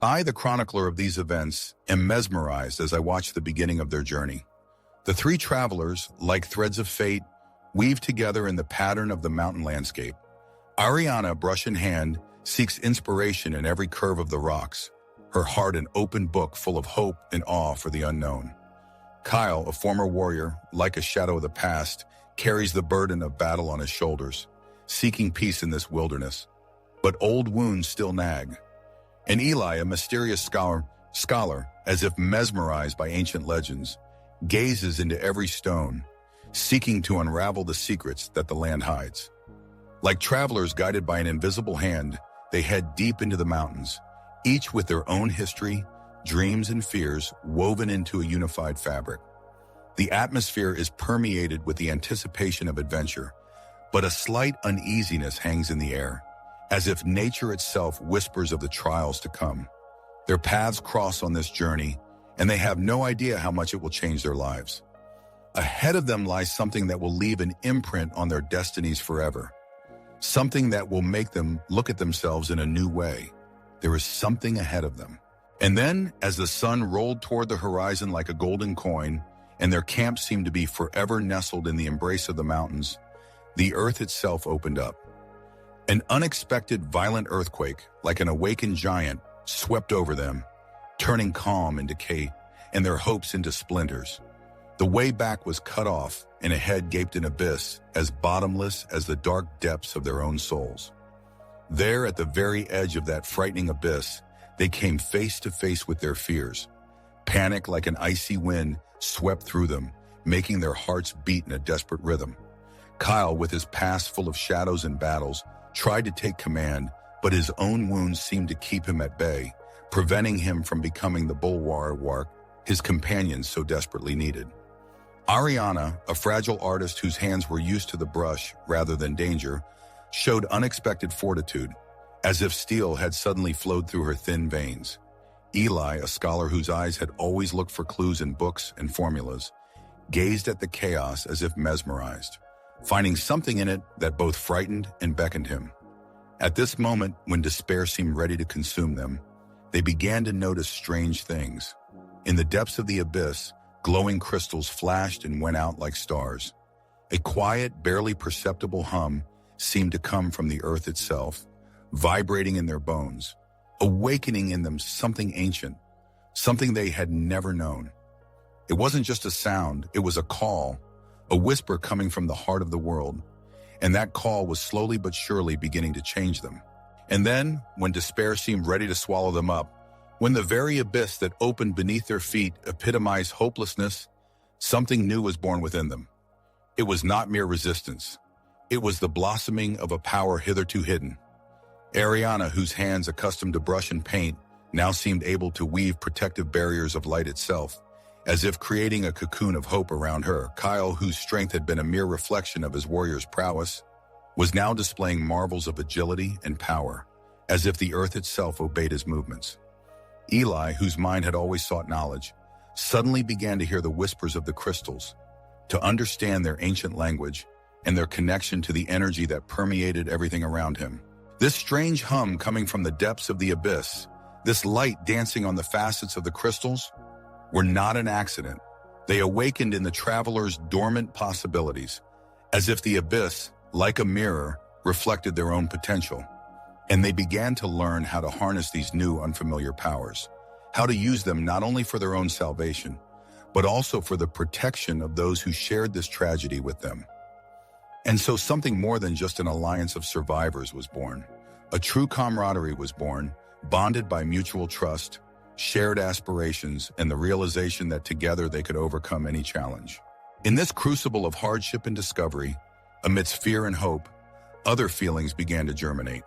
I, the chronicler of these events, am mesmerized as I watch the beginning of their journey. The three travelers, like threads of fate, weave together in the pattern of the mountain landscape. Arianna, brush in hand, seeks inspiration in every curve of the rocks, her heart an open book full of hope and awe for the unknown. Kyle, a former warrior, like a shadow of the past, carries the burden of battle on his shoulders, seeking peace in this wilderness. But old wounds still nag. And Eli, a mysterious scholar, as if mesmerized by ancient legends, gazes into every stone, seeking to unravel the secrets that the land hides. Like travelers guided by an invisible hand, they head deep into the mountains, each with their own history, dreams and fears woven into a unified fabric. The atmosphere is permeated with the anticipation of adventure, but a slight uneasiness hangs in the air, as if nature itself whispers of the trials to come. Their paths cross on this journey, and they have no idea how much it will change their lives. Ahead of them lies something that will leave an imprint on their destinies forever, something that will make them look at themselves in a new way. There is something ahead of them. And then, as the sun rolled toward the horizon like a golden coin, and their camp seemed to be forever nestled in the embrace of the mountains, the earth itself opened up. An unexpected violent earthquake, like an awakened giant, swept over them, turning calm into decay and their hopes into splinters. The way back was cut off, and ahead gaped an abyss as bottomless as the dark depths of their own souls. There, at the very edge of that frightening abyss, they came face to face with their fears. Panic, like an icy wind, swept through them, making their hearts beat in a desperate rhythm. Kyle, with his past full of shadows and battles, tried to take command, but his own wounds seemed to keep him at bay, preventing him from becoming the bulwark his companions so desperately needed. Arianna, a fragile artist whose hands were used to the brush rather than danger, showed unexpected fortitude, as if steel had suddenly flowed through her thin veins. Eli, a scholar whose eyes had always looked for clues in books and formulas, gazed at the chaos as if mesmerized, finding something in it that both frightened and beckoned him. At this moment, when despair seemed ready to consume them, they began to notice strange things. In the depths of the abyss, glowing crystals flashed and went out like stars. A quiet, barely perceptible hum seemed to come from the earth itself, vibrating in their bones, awakening in them something ancient, something they had never known. It wasn't just a sound, it was a call, a whisper coming from the heart of the world, and that call was slowly but surely beginning to change them. And then, when despair seemed ready to swallow them up, when the very abyss that opened beneath their feet epitomized hopelessness, something new was born within them. It was not mere resistance. It was the blossoming of a power hitherto hidden. Arianna, whose hands, accustomed to brush and paint, now seemed able to weave protective barriers of light itself, as if creating a cocoon of hope around her. Kyle, whose strength had been a mere reflection of his warrior's prowess, was now displaying marvels of agility and power, as if the earth itself obeyed his movements. Eli, whose mind had always sought knowledge, suddenly began to hear the whispers of the crystals, to understand their ancient language and their connection to the energy that permeated everything around him. This strange hum coming from the depths of the abyss, this light dancing on the facets of the crystals, were not an accident. They awakened in the travelers' dormant possibilities, as if the abyss, like a mirror, reflected their own potential. And they began to learn how to harness these new unfamiliar powers, how to use them not only for their own salvation, but also for the protection of those who shared this tragedy with them. And so something more than just an alliance of survivors was born. A true camaraderie was born, bonded by mutual trust, shared aspirations, and the realization that together they could overcome any challenge. In this crucible of hardship and discovery, amidst fear and hope, other feelings began to germinate.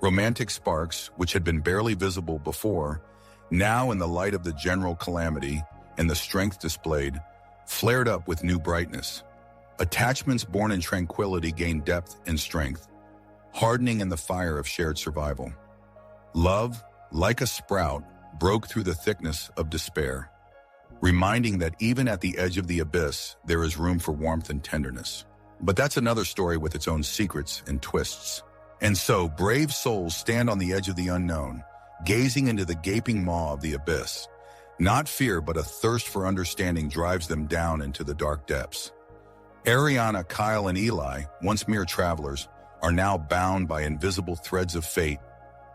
Romantic sparks, which had been barely visible before, now in the light of the general calamity and the strength displayed, flared up with new brightness. Attachments born in tranquility gained depth and strength, hardening in the fire of shared survival. Love, like a sprout, broke through the thickness of despair, reminding that even at the edge of the abyss, there is room for warmth and tenderness. But that's another story with its own secrets and twists. And so, brave souls stand on the edge of the unknown, gazing into the gaping maw of the abyss. Not fear, but a thirst for understanding drives them down into the dark depths. Arianna, Kyle, and Eli, once mere travelers, are now bound by invisible threads of fate,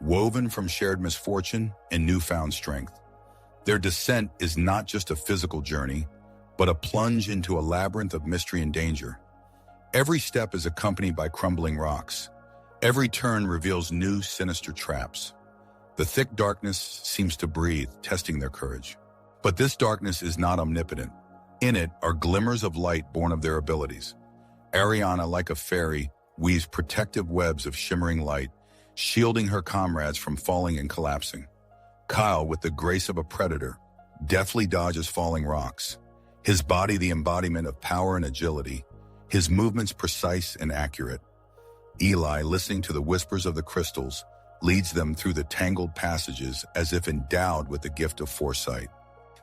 woven from shared misfortune and newfound strength. Their descent is not just a physical journey, but a plunge into a labyrinth of mystery and danger. Every step is accompanied by crumbling rocks. Every turn reveals new, sinister traps. The thick darkness seems to breathe, testing their courage. But this darkness is not omnipotent. In it are glimmers of light born of their abilities. Arianna, like a fairy, weaves protective webs of shimmering light, shielding her comrades from falling and collapsing. Kyle, with the grace of a predator, deftly dodges falling rocks. His body the embodiment of power and agility, his movements precise and accurate. Eli, listening to the whispers of the crystals, leads them through the tangled passages as if endowed with the gift of foresight.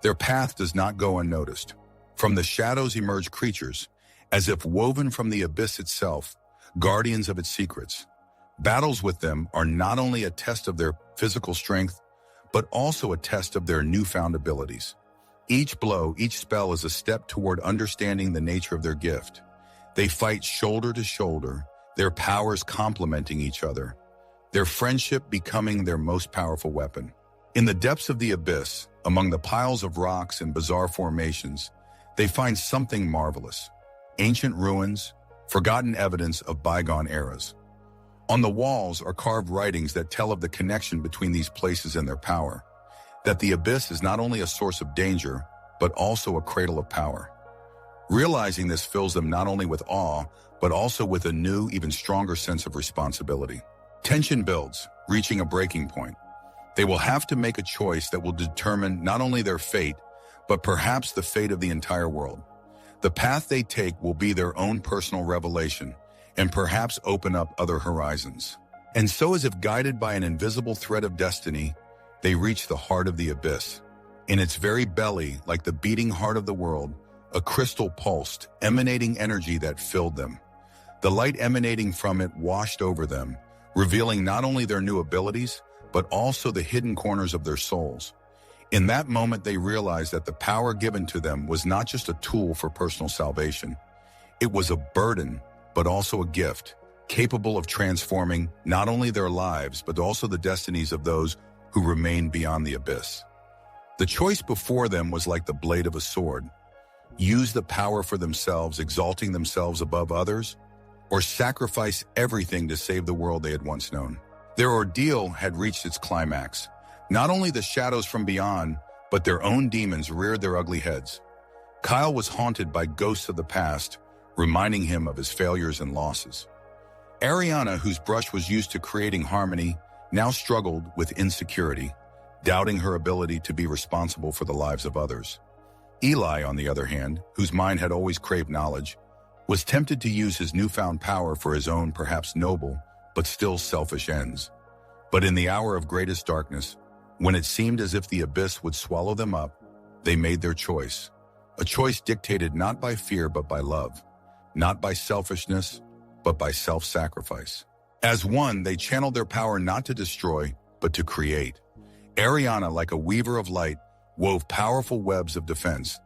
Their path does not go unnoticed. From the shadows emerge creatures, as if woven from the abyss itself, guardians of its secrets. Battles with them are not only a test of their physical strength, but also a test of their newfound abilities. Each blow, each spell is a step toward understanding the nature of their gift. They fight shoulder to shoulder, their powers complementing each other, their friendship becoming their most powerful weapon. In the depths of the abyss, among the piles of rocks and bizarre formations, they find something marvelous. Ancient ruins, forgotten evidence of bygone eras. On the walls are carved writings that tell of the connection between these places and their power, that the abyss is not only a source of danger, but also a cradle of power. Realizing this fills them not only with awe, but also with a new, even stronger sense of responsibility. Tension builds, reaching a breaking point. They will have to make a choice that will determine not only their fate, but perhaps the fate of the entire world. The path they take will be their own personal revelation, and perhaps open up other horizons. And so, as if guided by an invisible thread of destiny, they reach the heart of the abyss. In its very belly, like the beating heart of the world, a crystal pulsed, emanating energy that filled them. The light emanating from it washed over them, revealing not only their new abilities, but also the hidden corners of their souls. In that moment, they realized that the power given to them was not just a tool for personal salvation. It was a burden, but also a gift, capable of transforming not only their lives, but also the destinies of those who remain beyond the abyss. The choice before them was like the blade of a sword. Use the power for themselves, exalting themselves above others, or sacrifice everything to save the world they had once known. Their ordeal had reached its climax. Not only the shadows from beyond, but their own demons reared their ugly heads. Kyle was haunted by ghosts of the past, reminding him of his failures and losses. Arianna, whose brush was used to creating harmony, now struggled with insecurity, doubting her ability to be responsible for the lives of others. Eli, on the other hand, whose mind had always craved knowledge, was tempted to use his newfound power for his own perhaps noble, but still selfish ends. But in the hour of greatest darkness, when it seemed as if the abyss would swallow them up, they made their choice. A choice dictated not by fear but by love, not by selfishness, but by self-sacrifice. As one, they channeled their power not to destroy, but to create. Arianna, like a weaver of light, wove powerful webs of defense.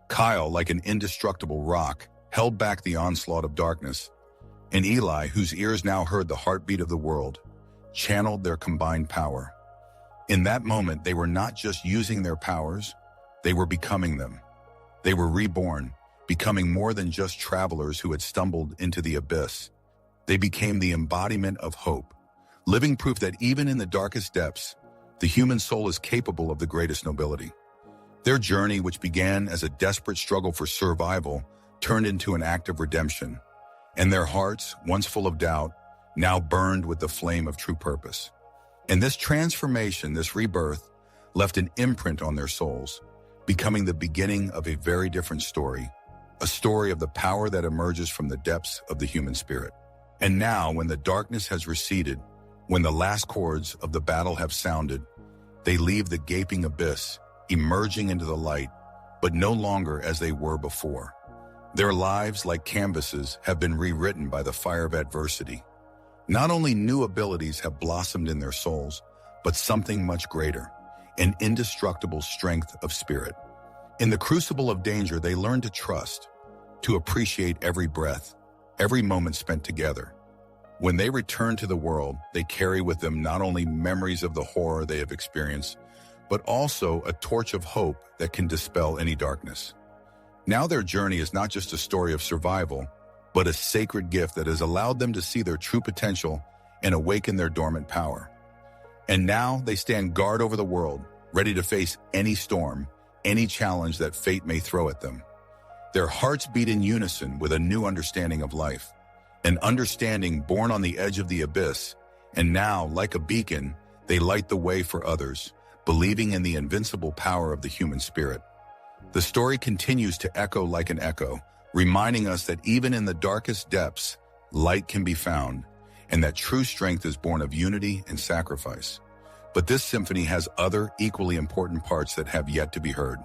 Kyle, like an indestructible rock, held back the onslaught of darkness. And Eli, whose ears now heard the heartbeat of the world, channeled their combined power. In that moment, they were not just using their powers, they were becoming them. They were reborn, becoming more than just travelers who had stumbled into the abyss. They became the embodiment of hope, living proof that even in the darkest depths, the human soul is capable of the greatest nobility. Their journey, which began as a desperate struggle for survival, turned into an act of redemption, and their hearts, once full of doubt, now burned with the flame of true purpose. And this transformation, this rebirth, left an imprint on their souls, becoming the beginning of a very different story, a story of the power that emerges from the depths of the human spirit. And now, when the darkness has receded, when the last chords of the battle have sounded, they leave the gaping abyss, emerging into the light, but no longer as they were before. Their lives, like canvases, have been rewritten by the fire of adversity. Not only new abilities have blossomed in their souls, but something much greater, an indestructible strength of spirit. In the crucible of danger, they learn to trust, to appreciate every breath, every moment spent together. When they return to the world, they carry with them not only memories of the horror they have experienced, but also a torch of hope that can dispel any darkness. Now their journey is not just a story of survival, but a sacred gift that has allowed them to see their true potential and awaken their dormant power. And now they stand guard over the world, ready to face any storm, any challenge that fate may throw at them. Their hearts beat in unison with a new understanding of life, an understanding born on the edge of the abyss, and now, like a beacon, they light the way for others, believing in the invincible power of the human spirit. The story continues to echo like an echo, reminding us that even in the darkest depths, light can be found, and that true strength is born of unity and sacrifice. But this symphony has other equally important parts that have yet to be heard.